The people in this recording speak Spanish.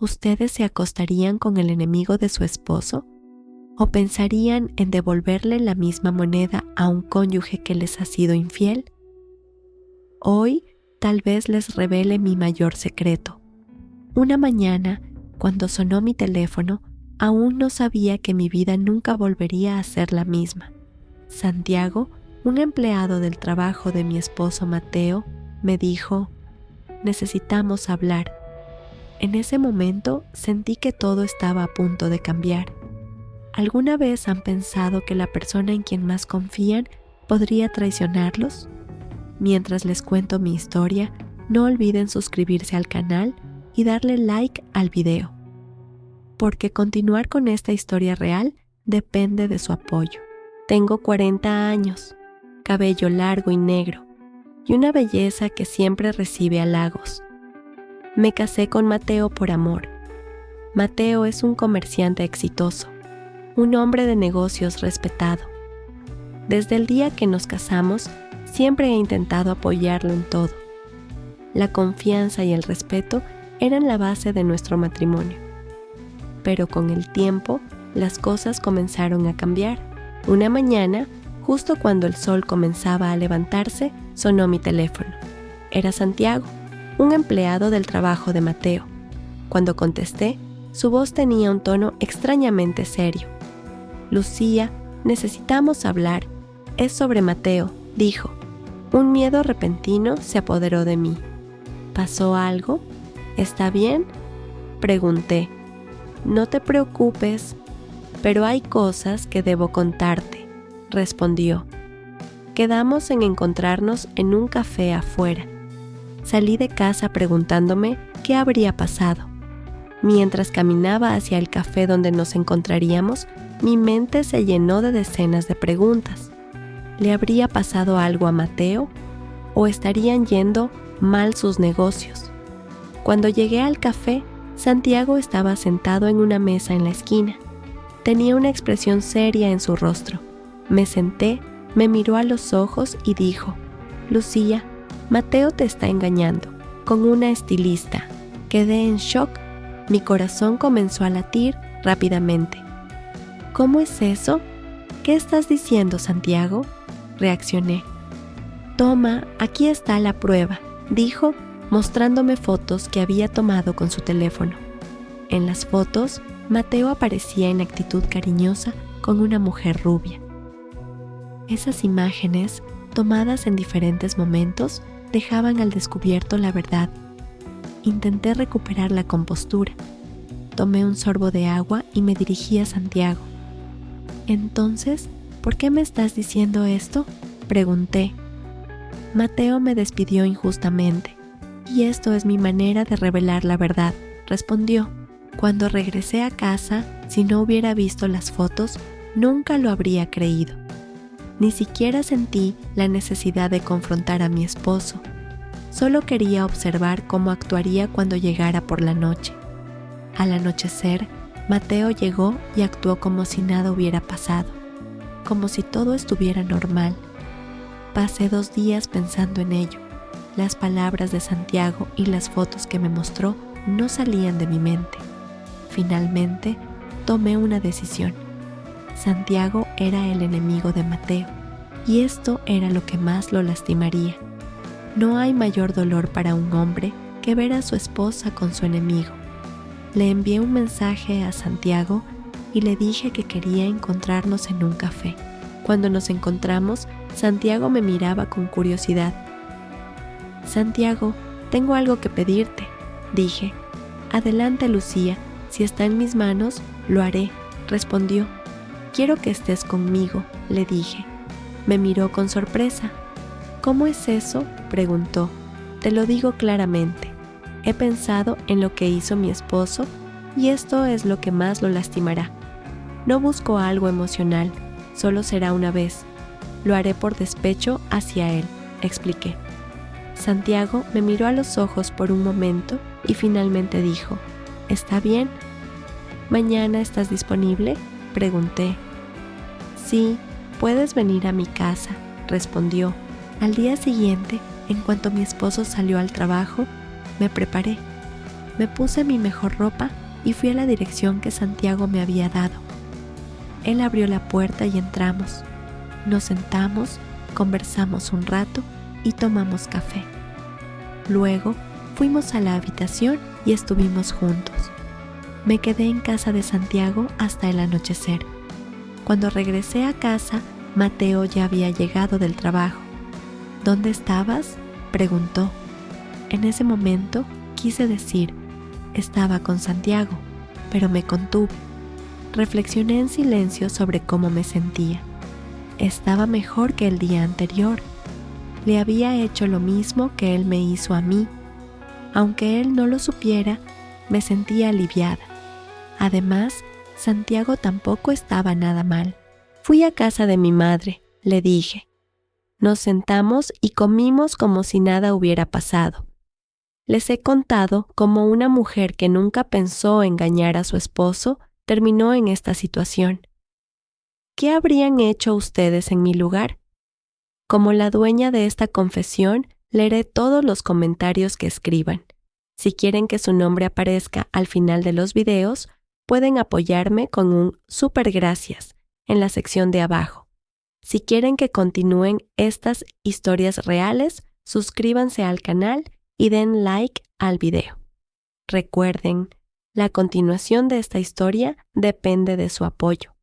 ¿Ustedes se acostarían con el enemigo de su esposo? ¿O pensarían en devolverle la misma moneda a un cónyuge que les ha sido infiel? Hoy tal vez les revele mi mayor secreto. Una mañana, cuando sonó mi teléfono, aún no sabía que mi vida nunca volvería a ser la misma. Santiago, un empleado del trabajo de mi esposo Mateo, me dijo: necesitamos hablar. En ese momento sentí que todo estaba a punto de cambiar. ¿Alguna vez han pensado que la persona en quien más confían podría traicionarlos? Mientras les cuento mi historia, no olviden suscribirse al canal y darle like al video, porque continuar con esta historia real depende de su apoyo. Tengo 40 años, cabello largo y negro, y una belleza que siempre recibe halagos. Me casé con Mateo por amor. Mateo es un comerciante exitoso, un hombre de negocios respetado. Desde el día que nos casamos, siempre he intentado apoyarlo en todo. La confianza y el respeto eran la base de nuestro matrimonio. Pero con el tiempo, las cosas comenzaron a cambiar. Una mañana, justo cuando el sol comenzaba a levantarse, sonó mi teléfono. Era Santiago, un empleado del trabajo de Mateo. Cuando contesté, su voz tenía un tono extrañamente serio. Lucía, necesitamos hablar. Es sobre Mateo, dijo. Un miedo repentino se apoderó de mí. ¿Pasó algo? ¿Está bien?, pregunté. No te preocupes, pero hay cosas que debo contarte, respondió. Quedamos en encontrarnos en un café afuera. Salí de casa preguntándome qué habría pasado. Mientras caminaba hacia el café donde nos encontraríamos, mi mente se llenó de decenas de preguntas. ¿Le habría pasado algo a Mateo? ¿O estarían yendo mal sus negocios? Cuando llegué al café, Santiago estaba sentado en una mesa en la esquina. Tenía una expresión seria en su rostro. Me senté, me miró a los ojos y dijo: Lucía, Mateo te está engañando con una estilista. Quedé en shock. Mi corazón comenzó a latir rápidamente. ¿Cómo es eso? ¿Qué estás diciendo, Santiago?, reaccioné. Toma, aquí está la prueba, dijo, mostrándome fotos que había tomado con su teléfono. En las fotos, Mateo aparecía en actitud cariñosa con una mujer rubia. Esas imágenes, tomadas en diferentes momentos, dejaban al descubierto la verdad. Intenté recuperar la compostura. Tomé un sorbo de agua y me dirigí a Santiago. Entonces, ¿por qué me estás diciendo esto?, pregunté. Mateo me despidió injustamente, y esto es mi manera de revelar la verdad, respondió. Cuando regresé a casa, si no hubiera visto las fotos, nunca lo habría creído. Ni siquiera sentí la necesidad de confrontar a mi esposo. Solo quería observar cómo actuaría cuando llegara por la noche. Al anochecer, Mateo llegó y actuó como si nada hubiera pasado, como si todo estuviera normal. Pasé 2 días pensando en ello. Las palabras de Santiago y las fotos que me mostró no salían de mi mente. Finalmente, tomé una decisión. Santiago era el enemigo de Mateo, y esto era lo que más lo lastimaría. No hay mayor dolor para un hombre que ver a su esposa con su enemigo. Le envié un mensaje a Santiago y le dije que quería encontrarnos en un café. Cuando nos encontramos, Santiago me miraba con curiosidad. Santiago, tengo algo que pedirte, dije. Adelante, Lucía, si está en mis manos, lo haré, respondió. Quiero que estés conmigo, le dije. Me miró con sorpresa. ¿Cómo es eso?, preguntó. Te lo digo claramente. He pensado en lo que hizo mi esposo y esto es lo que más lo lastimará. No busco algo emocional, solo será una vez. Lo haré por despecho hacia él, expliqué. Santiago me miró a los ojos por un momento y finalmente dijo: ¿Está bien? ¿Mañana estás disponible?, pregunté. Sí, puedes venir a mi casa, respondió. Al día siguiente, en cuanto mi esposo salió al trabajo, me preparé. Me puse mi mejor ropa y fui a la dirección que Santiago me había dado. Él abrió la puerta y entramos. Nos sentamos, conversamos un rato y tomamos café. Luego fuimos a la habitación y estuvimos juntos. Me quedé en casa de Santiago hasta el anochecer. Cuando regresé a casa, Mateo ya había llegado del trabajo. ¿Dónde estabas?, preguntó. En ese momento quise decir, estaba con Santiago, pero me contuve. Reflexioné en silencio sobre cómo me sentía. Estaba mejor que el día anterior. Le había hecho lo mismo que él me hizo a mí. Aunque él no lo supiera, me sentía aliviada. Además, Santiago tampoco estaba nada mal. Fui a casa de mi madre, le dije. Nos sentamos y comimos como si nada hubiera pasado. Les he contado cómo una mujer que nunca pensó engañar a su esposo terminó en esta situación. ¿Qué habrían hecho ustedes en mi lugar? Como la dueña de esta confesión, leeré todos los comentarios que escriban. Si quieren que su nombre aparezca al final de los videos, pueden apoyarme con un súper gracias en la sección de abajo. Si quieren que continúen estas historias reales, suscríbanse al canal y den like al video. Recuerden, la continuación de esta historia depende de su apoyo.